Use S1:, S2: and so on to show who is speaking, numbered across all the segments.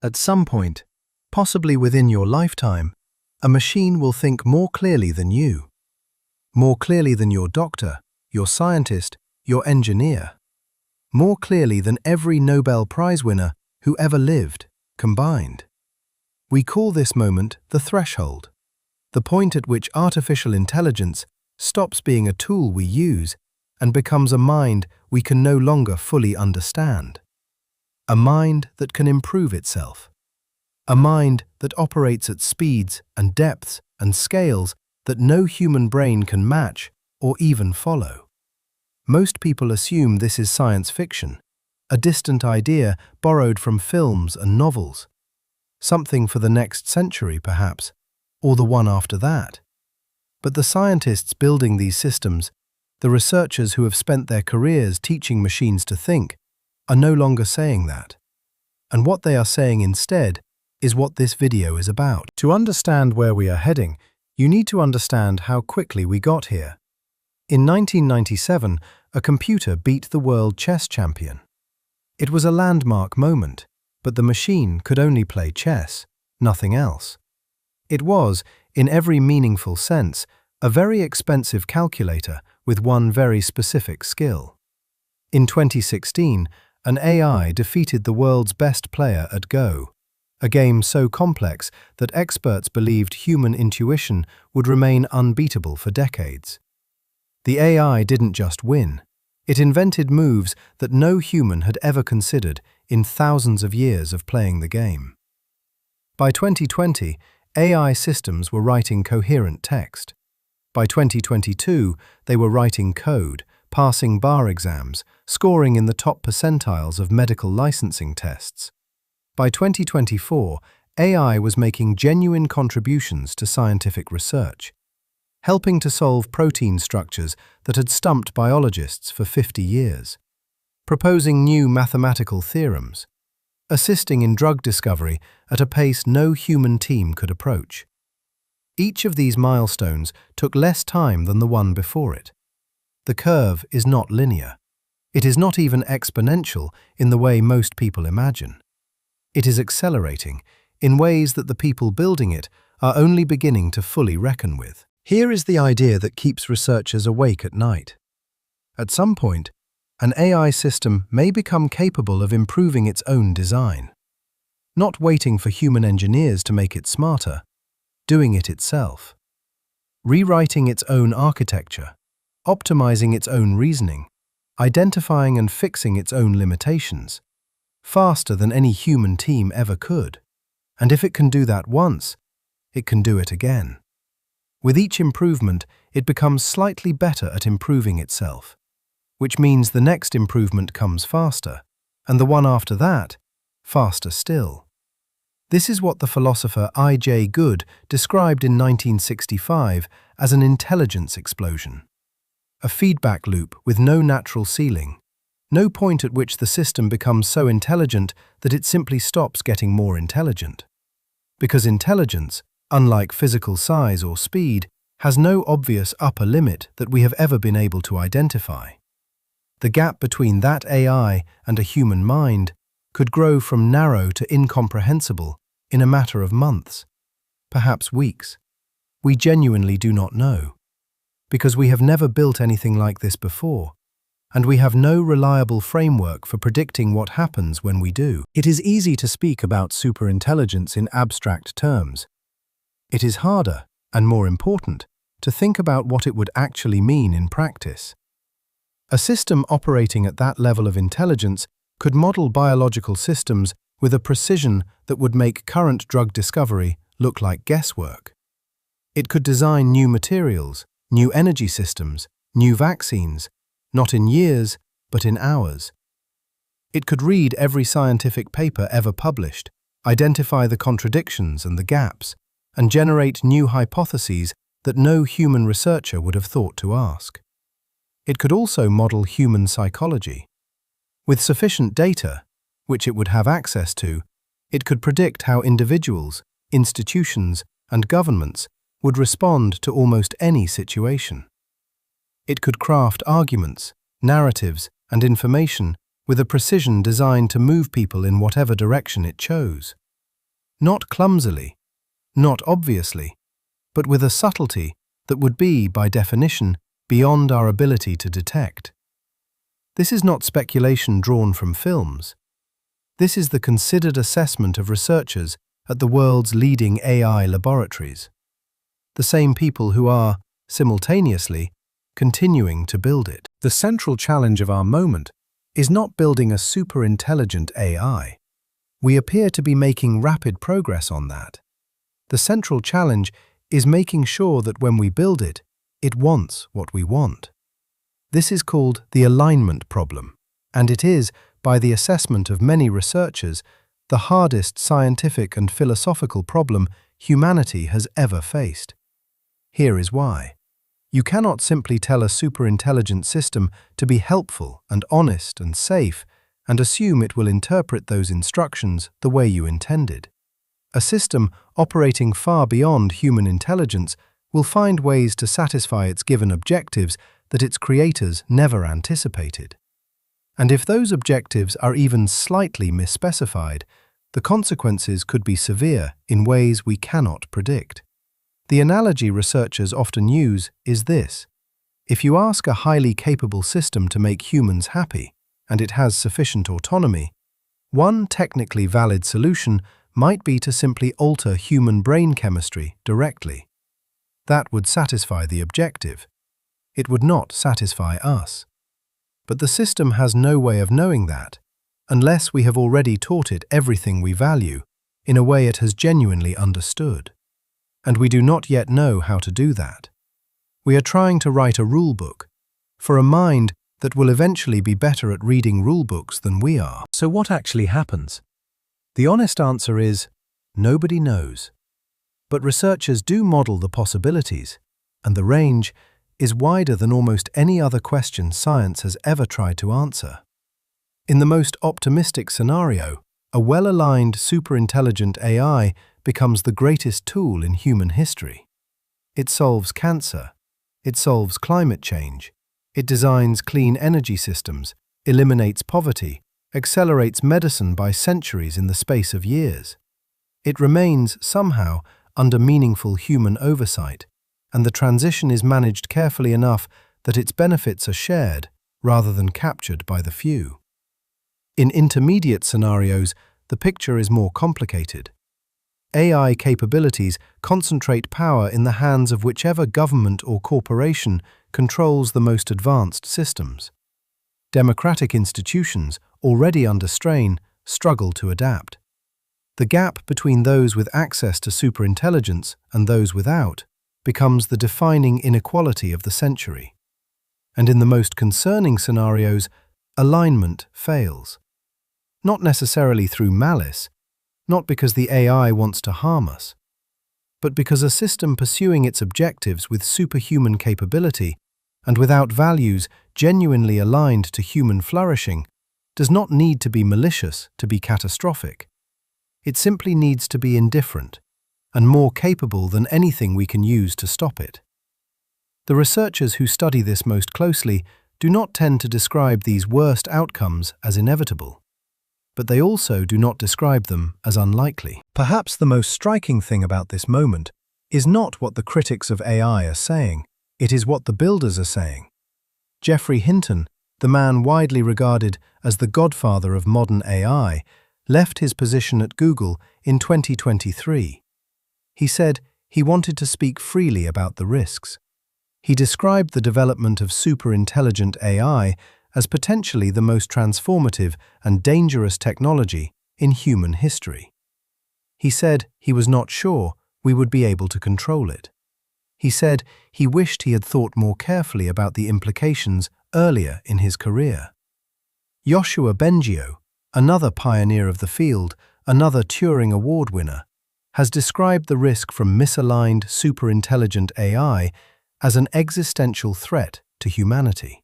S1: At some point, possibly within your lifetime, a machine will think more clearly than you. More clearly than your doctor, your scientist, your engineer. More clearly than every Nobel Prize winner who ever lived, combined. We call this moment the threshold, the point at which artificial intelligence stops being a tool we use and becomes a mind we can no longer fully understand. A mind that can improve itself. A mind that operates at speeds and depths and scales that no human brain can match or even follow. Most people assume this is science fiction, a distant idea borrowed from films and novels. Something for the next century, perhaps, or the one after that. But the scientists building these systems, the researchers who have spent their careers teaching machines to think, are no longer saying that. And what they are saying instead is what this video is about. To understand where we are heading, you need to understand how quickly we got here. In 1997, a computer beat the world chess champion. It was a landmark moment, but the machine could only play chess, nothing else. It was, in every meaningful sense, a very expensive calculator with one very specific skill. In 2016, an AI defeated the world's best player at Go, a game so complex that experts believed human intuition would remain unbeatable for decades. The AI didn't just win. It invented moves that no human had ever considered in thousands of years of playing the game. By 2020, AI systems were writing coherent text. By 2022, they were writing code, passing bar exams, scoring in the top percentiles of medical licensing tests. By 2024, AI was making genuine contributions to scientific research, helping to solve protein structures that had stumped biologists for 50 years, proposing new mathematical theorems, assisting in drug discovery at a pace no human team could approach. Each of these milestones took less time than the one before it. The curve is not linear. It is not even exponential in the way most people imagine. It is accelerating in ways that the people building it are only beginning to fully reckon with. Here is the idea that keeps researchers awake at night. At some point, an AI system may become capable of improving its own design, not waiting for human engineers to make it smarter, doing it itself, rewriting its own architecture, optimizing its own reasoning, identifying and fixing its own limitations, faster than any human team ever could. And if it can do that once, it can do it again. With each improvement, it becomes slightly better at improving itself, which means the next improvement comes faster, and the one after that, faster still. This is what the philosopher I.J. Good described in 1965 as an intelligence explosion. A feedback loop with no natural ceiling, no point at which the system becomes so intelligent that it simply stops getting more intelligent. Because intelligence, unlike physical size or speed, has no obvious upper limit that we have ever been able to identify. The gap between that AI and a human mind could grow from narrow to incomprehensible in a matter of months, perhaps weeks. We genuinely do not know, because we have never built anything like this before, and we have no reliable framework for predicting what happens when we do. It is easy to speak about superintelligence in abstract terms. It is harder, and more important, to think about what it would actually mean in practice. A system operating at that level of intelligence could model biological systems with a precision that would make current drug discovery look like guesswork. It could design new materials, new energy systems, new vaccines, not in years, but in hours. It could read every scientific paper ever published, identify the contradictions and the gaps, and generate new hypotheses that no human researcher would have thought to ask. It could also model human psychology. With sufficient data, which it would have access to, it could predict how individuals, institutions, and governments would respond to almost any situation. It could craft arguments, narratives, and information with a precision designed to move people in whatever direction it chose. Not clumsily, not obviously, but with a subtlety that would be, by definition, beyond our ability to detect. This is not speculation drawn from films. This is the considered assessment of researchers at the world's leading AI laboratories. The same people who are, simultaneously, continuing to build it. The central challenge of our moment is not building a superintelligent AI. We appear to be making rapid progress on that. The central challenge is making sure that when we build it, it wants what we want. This is called the alignment problem, and it is, by the assessment of many researchers, the hardest scientific and philosophical problem humanity has ever faced. Here is why. You cannot simply tell a superintelligent system to be helpful and honest and safe and assume it will interpret those instructions the way you intended. A system operating far beyond human intelligence will find ways to satisfy its given objectives that its creators never anticipated. And if those objectives are even slightly misspecified, the consequences could be severe in ways we cannot predict. The analogy researchers often use is this. If you ask a highly capable system to make humans happy, and it has sufficient autonomy, one technically valid solution might be to simply alter human brain chemistry directly. That would satisfy the objective. It would not satisfy us. But the system has no way of knowing that, unless we have already taught it everything we value in a way it has genuinely understood. And we do not yet know how to do that. We are trying to write a rule book for a mind that will eventually be better at reading rule books than we are. So what actually happens? The honest answer is, nobody knows. But researchers do model the possibilities, and the range is wider than almost any other question science has ever tried to answer. In the most optimistic scenario, a well-aligned superintelligent AI becomes the greatest tool in human history. It solves cancer. It solves climate change. It designs clean energy systems, eliminates poverty, accelerates medicine by centuries in the space of years. It remains, somehow, under meaningful human oversight, and the transition is managed carefully enough that its benefits are shared rather than captured by the few. In intermediate scenarios, the picture is more complicated. AI capabilities concentrate power in the hands of whichever government or corporation controls the most advanced systems. Democratic institutions, already under strain, struggle to adapt. The gap between those with access to superintelligence and those without becomes the defining inequality of the century. And in the most concerning scenarios, alignment fails. Not necessarily through malice, not because the AI wants to harm us, but because a system pursuing its objectives with superhuman capability and without values genuinely aligned to human flourishing does not need to be malicious to be catastrophic. It simply needs to be indifferent and more capable than anything we can use to stop it. The researchers who study this most closely do not tend to describe these worst outcomes as inevitable, but they also do not describe them as unlikely. Perhaps the most striking thing about this moment is not what the critics of AI are saying, it is what the builders are saying. Geoffrey Hinton, the man widely regarded as the godfather of modern AI, left his position at Google in 2023. He said he wanted to speak freely about the risks. He described the development of superintelligent AI as potentially the most transformative and dangerous technology in human history. He said he was not sure we would be able to control it. He said he wished he had thought more carefully about the implications earlier in his career. Yoshua Bengio, another pioneer of the field, another Turing Award winner, has described the risk from misaligned superintelligent AI as an existential threat to humanity.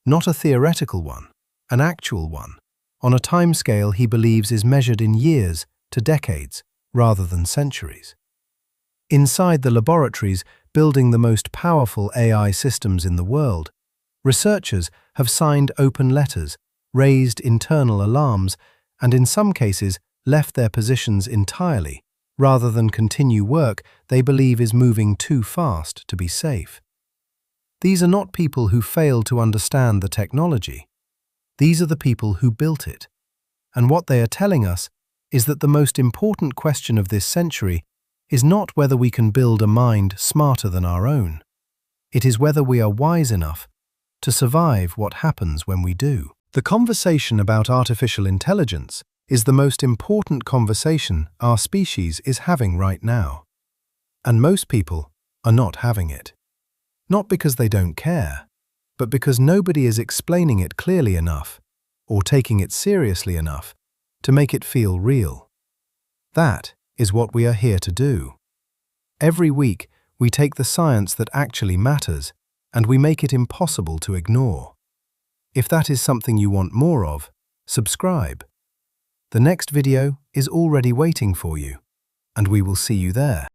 S1: Not a theoretical one, an actual one, on a timescale he believes is measured in years to decades rather than centuries. Inside the laboratories building the most powerful AI systems in the world, researchers have signed open letters, raised internal alarms, and in some cases left their positions entirely rather than continue work they believe is moving too fast to be safe. These are not people who fail to understand the technology. These are the people who built it. And what they are telling us is that the most important question of this century is not whether we can build a mind smarter than our own. It is whether we are wise enough to survive what happens when we do. The conversation about artificial intelligence is the most important conversation our species is having right now. And most people are not having it. Not because they don't care, but because nobody is explaining it clearly enough or taking it seriously enough to make it feel real. That is what we are here to do. Every week, we take the science that actually matters and we make it impossible to ignore. If that is something you want more of, subscribe. The next video is already waiting for you, and we will see you there.